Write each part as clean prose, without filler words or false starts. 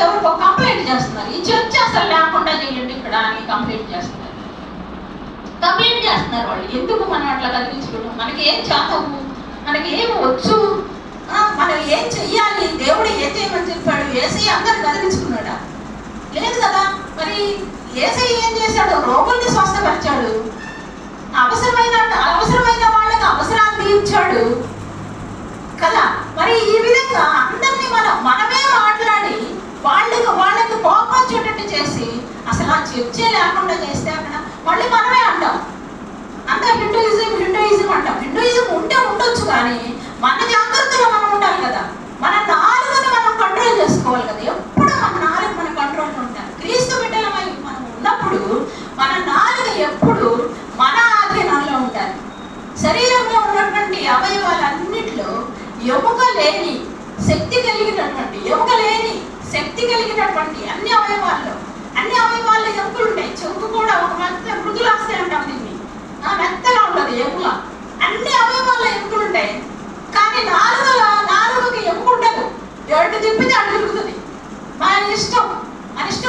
ఎవరికో కంప్లైంట్ చేస్తున్నారు, ఈ చర్చ అసలు లేకుండా చేయండి ఇక్కడ అని కంప్లైంట్ చేస్తున్నారు వాళ్ళు. ఎందుకు మనం అట్లా కల్పించుకోవడం? మనకి ఏం చదువు, మనకి ఏమి వచ్చు, మనం ఏం చెయ్యాలి, దేవుడు ఏం చేయమని చెప్పాడు? ఏసై అందరిని కదిలించుకున్నాడా? లేదు కదా. మరి ఏసై ఏం చేశాడు? రోగుల్ని స్వస్థపరిచాడు, అవసరమైన వాళ్ళకి అవసరాలు తీర్చాడు కదా. మరి ఈ విధంగా అందరినీ మనమే మాట్లాడి వాళ్ళకి కోపం వచ్చేటట్టు చేసి అసలు ఆ చర్చే లేకుండా చేస్తే అక్కడ మళ్ళీ మనమే అంటాం అంతా హిందూయిజం అంటాం. హిందూయిజం ఉంటే ఉండొచ్చు, కానీ మన జాగ్రత్తలో మనం ఉండాలి కదా. మన నాలుగుని మనం కంట్రోల్ చేసుకోవాలి కదా. ఎప్పుడు మన నాలుగు మన కంట్రోల్లో ఉంటారు. క్రీస్తు బిడ్డలమై మనం ఉన్నప్పుడు మన నాలుగు ఎప్పుడు మన ఆధీనంలో ఉండాలి. శరీరంలో ఉన్నటువంటి అవయవాలన్నిటిలో ఎముక లేని శక్తి కలిగినటువంటి అన్ని అవయవాల్లో ఎముకలు ఉంటాయి. చెవుకు కూడా ఒక మెత్త మృదులాస్తే అంటాం దీన్ని, మెత్తగా ఉంటుంది ఎముక. అన్ని అవయవాల్లో ఎముకలు ఉంటాయి, కానీ నాలుగుకి ఎముక ఉండదు. ఎటు తిప్పితే అటు తిరుగుతుంది. మన ఇష్టం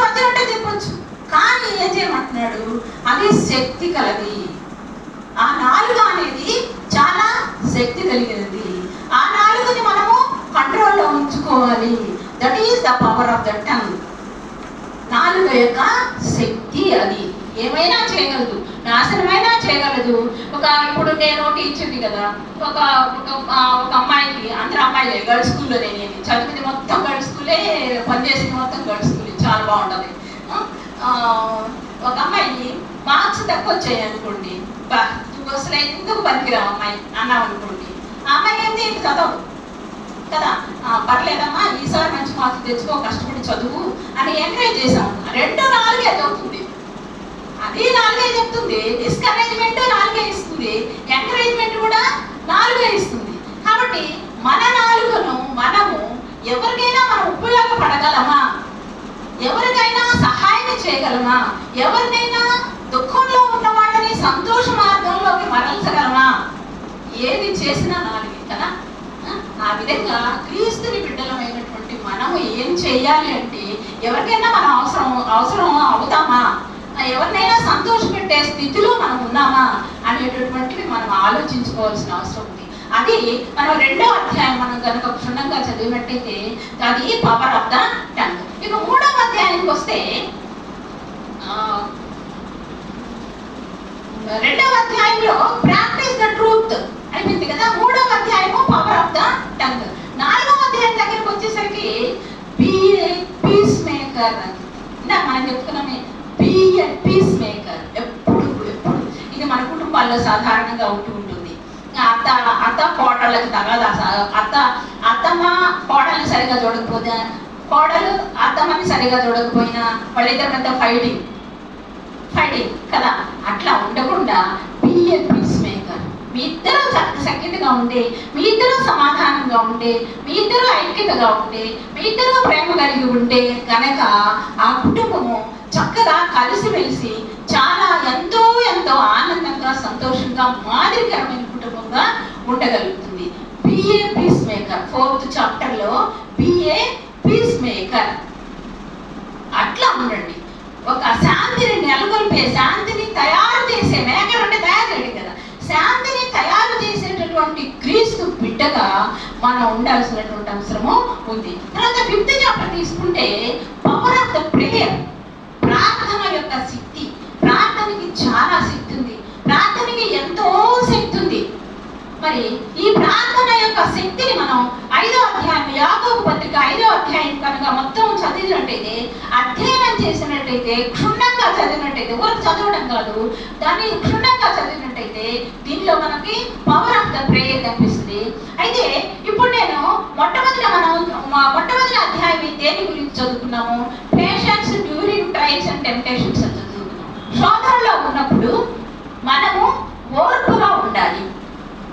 వచ్చినట్టే తిప్పొచ్చు. కానీ ఏం చేయమంటున్నాడు? అది శక్తి కలది. ఆ నాలుగు అనేది చాలా శక్తి కలిగినది. ఆ నాలుగుని మనము కంట్రోల్లో ఉంచుకోవాలి. That is the power of the tongue. నాలుగు యొక్క శక్తి అది. ఏమైనా చేయగలదు, నాశనమైనా చేయగలదు. ఇప్పుడు నేను టీచర్ని కదా. ఒక అమ్మాయికి, అందరూ అమ్మాయిలే, గర్ల్స్ స్కూల్లో నేను చదివింది మొత్తం గర్ల్స్ స్కూలే, పనిచేసింది మొత్తం గర్ల్స్ స్కూలే, చాలా బాగుంటుంది. ఒక అమ్మాయికి మార్క్స్ తక్కువ వచ్చాయి అనుకోండి, అసలు ఎందుకు పనికిరావు అమ్మాయి అన్నాం అనుకోండి, ఆ అమ్మాయి ఏంటి చదవదు కదా. పర్లేదమ్మా, ఈసారి మంచి మార్క్స్ తెచ్చుకో, కష్టపడి చదువు అని ఎంకరేజ్ చేసాము. 2 4 చదువుతుంది, అది 4 చెప్తుంది. డిస్కరేజ్మెంట్ 4 ఇస్తుంది, ఎంకరేజ్మెంట్ కూడా 4 ఇస్తుంది. కాబట్టి మన నాలుగును మనము ఎవరికైనా మనం ఉపయోగపడగలమా? ఎవరికైనా సహాయం చేయగలమా? ఎవరినైనా దుఃఖంలో ఉన్న వాళ్ళని సంతోష మార్గంలోకి మరల్చగలమా? ఏది చేసినా 4 కదా. ఆ విధంగా క్రీస్తుని బిడ్డలమైనటువంటి మనము ఏం చెయ్యాలి అంటే, ఎవరికైనా మనం అవసరం అవుతామా, ఎవరినైనా సంతోష పెట్టే స్థితిలో మనం ఉన్నామా అనేటటువంటివి మనం ఆలోచించుకోవాల్సిన అవసరం ఉంది. అది మనం 2వ అధ్యాయం మనం కనుక క్షుణ్ణంగా చదివినట్టయితే అది పవర్ ఆఫ్ ద టంగ్. ఇక 3వ అధ్యాయానికి వస్తే, 2వ అధ్యాయంలో ప్రాక్టీస్ ద ట్రూత్ అయిపోయింది కదా. 3వ అధ్యాయము పవర్ ఆఫ్ ద టంగ్. 4వ అధ్యాయం దగ్గరికి వచ్చేసరికి బీ ఏ పీస్ మేకర్ అని మనం చెప్పుకున్నామే. Be a peace maker. ఎప్పుడు ఇది మన కుటుంబాల్లో సాధారణంగా ఉంటూ ఉంటుంది. అత్త కోడళ్ళకి తగదా, అత్తమ్మ కోడల్ని సరిగా చూడకపోతే, కోడలు అత్తమ్మని సరిగా చూడకపోయినా వాళ్ళిద్దరి మధ్య ఫైటింగ్ కదా. అట్లా ఉండకుండా బీ ఏ పీస్ మేకర్. మీ ఇద్దరు సఖ్యతగా ఉంటే, మీ ఇద్దరు సమాధానంగా ఉంటే, మీ ఇద్దరు ఐక్యతగా ఉంటే, మీ ఇద్దరు ప్రేమ కలిగి ఉంటే కనుక ఆ కుటుంబము చక్కగా కలిసిమెలిసి చాలా ఎంతో ఆనందంగా, సంతోషంగా, మాదిరికరమైన కుటుంబంగా ఉండగలుగుతుంది. BA piece maker. 4th చాప్టర్లో బిఏ పీస్ మేకర్. అట్లా ఉండండి. ఒక శాంతిని నెలకొల్పే, శాంతిని తయారు చేసే, మేకర్ అంటే తయారు చేయడం కదా, శాంతిని తయారు చేసేటటువంటి క్రీస్తు బిడ్డగా మనం ఉండాల్సినటువంటి అవసరము ఉంది. తర్వాత 5th చాప్టర్ తీసుకుంటే పవర్ ఆఫ్ ద ప్రేయర్. ప్రార్థన యొక్క శక్తి. ప్రార్థనకి చాలా శక్తి ఉంది, ప్రార్థనకి ఎంతో శక్తి ఉంది. మరి ఈ ప్రార్థన యొక్క శక్తిని మనం 5వ అధ్యాయం, యాకోబు పత్రిక 5వ అధ్యాయం కనుక మొత్తం చదివినట్టయితే, అధ్యయనం చేసినట్టయితే, క్షుణ్ణంగా చదివినట్టయితే, ఊరికి చదవడం కాదు, దాన్ని క్షుణ్ణంగా చదివినట్టయితే దీనిలో మనకి పవర్ ఆఫ్ ద ప్రేయర్ కనిపిస్తుంది. అయితే ఇప్పుడు నేను మొట్టమొదటి అధ్యాయం దేని గురించి చదువుకున్నాము? Patience during trials and temptations అని చదువుకున్నాము. శోధనలో ఉన్నప్పుడు మనము ఓర్పుగా ఉండాలి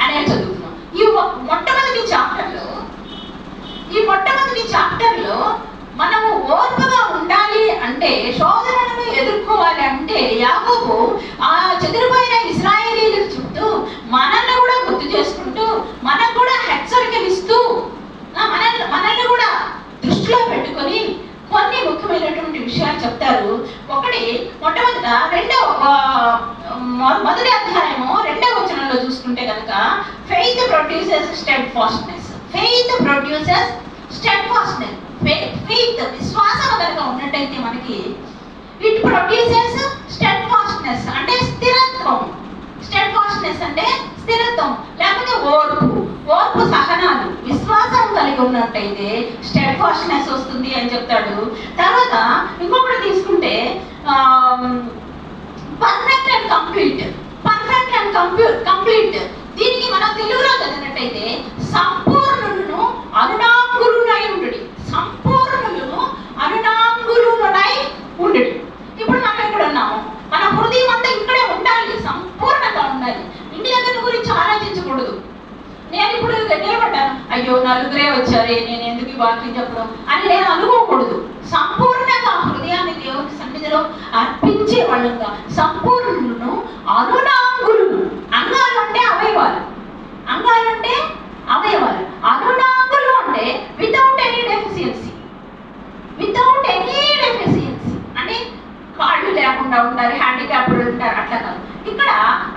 అనేది చదువుకున్నాం. ఈ మొట్టమొదటి చాప్టర్లో మనము ఓర్పుగా ఉండాలి అంటే, శోధనలను ఎదుర్కోవాలి అంటే, యాకోబు ఆ చెదిరిపోయిన ఇశ్రాయేలీయులకు చుట్టూ మనల్ని కూడా గుర్తు చేసుకుంటూ, మనకు కూడా హెచ్చరికలు ఇస్తూ, మనల్ని కూడా దృష్టిలో పెట్టుకొని అక్కడి మొట్టమొదట మొదటి అధ్యాయము 2వ వచనంలో చూసుకుంటే కనుక faith produces steadfastness. Faith produces steadfastness. Faith విశ్వాసం కనుక ఉన్నట్టయితే మనకి ఇట్ ప్రొడ్యూసెస్ స్టెడ్ ఫాస్ట్నెస్ అంటే స్థిరత్వం. స్టెడ్ ఫాస్ట్నెస్ అంటే స్థిరత్వం, లేకపోతే ఓర్పు సహనాలు. విశ్వాసం కలిగి ఉన్నట్టయితే స్టెడ్ ఫాస్ట్నెస్ వస్తుంది అని చెప్తాడు. తర్వాత ఇంకొకటి తీసుకుంటే perfect and complete. Perfect and complete దీనికి మనం తెలుగులో చదివినట్టయితే సంపూర్ణులను అనునాంగులునై ఉండడి. సంపూర్ణులను అనునాంగులునై ఉండడి. ఇప్పుడు మనం ఇక్కడ ఉన్నాము, మన హృదయం అంతా ఇక్కడే ఉండాలి, సంపూర్ణంగా ఉండాలి. ఇంటి దగ్గర గురించి ఆలోచించకూడదు. నేను ఇప్పుడు నిలబడ్డాను, అయ్యో నలుగురే వచ్చారే, నేను ఎందుకు వాక్యం చెప్పడం అని నేను అనుకోకూడదు. సంపూర్ణంగా హృదయాన్ని దేవుని సన్నిధిలో అర్పించే వాళ్ళంగా సంపూర్ణులను అనునాంగులు. అంగాలు అంటే అవయవాలు, అంగాలు అంటే అవయవాలు. అనునాంగులు అంటే without any deficiency. Without any deficiency అంటే కాళ్ళు లేకుండా ఉంటారు, హ్యాండిక్యాప్డ్ ఉంటారు, అట్లా కాదు. ఇక్కడ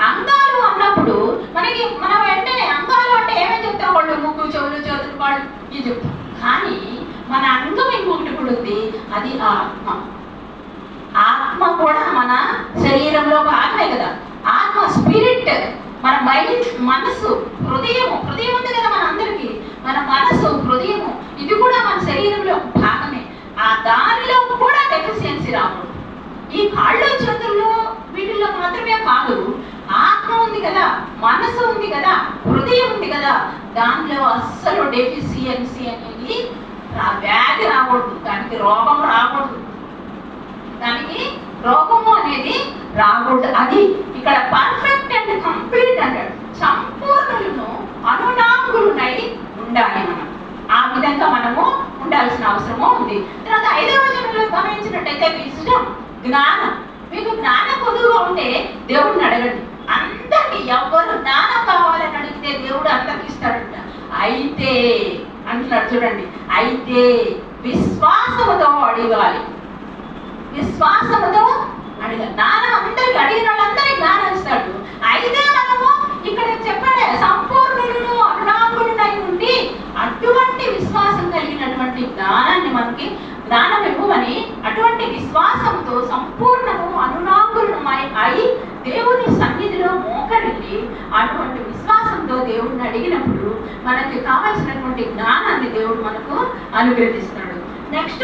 అంగాలు అన్నప్పుడు మనం వెంటనే అంగాలు అంటే ఏమేమి చెప్తాం, వాళ్ళు ముగ్గు, చెవులు, చేతులు, కాళ్ళు ఇది చెప్తాం. కానీ మన అంగం ఇంకొకటి కూడా ఉంది, అది ఆత్మ. ఆత్మ కూడా మన శరీరంలో భాగమే కదా. ఆత్మ, స్పిరిట్, మన మైండ్, మనసు, హృదయము ఉంది కదా మన అందరికీ. మన మనసు, హృదయము ఇది కూడా మన శరీరంలో భాగమే. ఆ దానిలో కూడా డెఫిషియన్సీ రాకూడదు. ఈ కాళ్ళు, చేతుల్లో వీటిల్లో మాత్రమే కాదు, ఆత్మ ఉంది కదా, మనసు ఉంది కదా, హృదయం ఉంది కదా, దానిలో అస్సలు డెఫిషియన్సీ అనేది వ్యాధి రాకూడదు, దానికి రోగం రాకూడదు, దానికి రోగము అనేది రాకూడదు. అది ఇక్కడ పర్ఫెక్ట్ అండ్ కంప్లీట్ అంటాడు. సంపూర్ణులను అనునాంగులునై ఉండాలి మనం. ఆ విధంగా మనము ఉండాల్సిన అవసరము ఉంది. తర్వాత 5వ వచనంలో గమనించినట్టయితే విజ్డమ్, జ్ఞానం. మీకు జ్ఞానం కొద్దుగా ఉంటే దేవుడిని అడగండి. అందరికి ఎవరు జ్ఞానం కావాలని అడిగితే దేవుడు అందరికి ఇస్తాడంట. అయితే అంటున్నాడు చూడండి, అయితే విశ్వాసముతో అడగాలి. విశ్వాసముతో అడగాలి. జ్ఞానం అందరికి, అడిగిన వాళ్ళందరికీ జ్ఞానం ఇస్తాడు. అయితే మనము ఇక్కడ చెప్పాడే సంపూర్ణులను అనునాంగులునై ఉండి అటువంటి విశ్వాసం కలిగినటువంటి జ్ఞానాన్ని మనకి జ్ఞానం ఇవ్వమని, అటువంటి విశ్వాసంతో సంపూర్ణము అనునాంగులమై అయి దేవుని సన్నిధిలో మోకరిల్లి అటువంటి విశ్వాసంతో దేవుడిని అడిగినప్పుడు మనకి కావాల్సినటువంటి జ్ఞానాన్ని దేవుడు మనకు అనుగ్రహిస్తాడు. నెక్స్ట్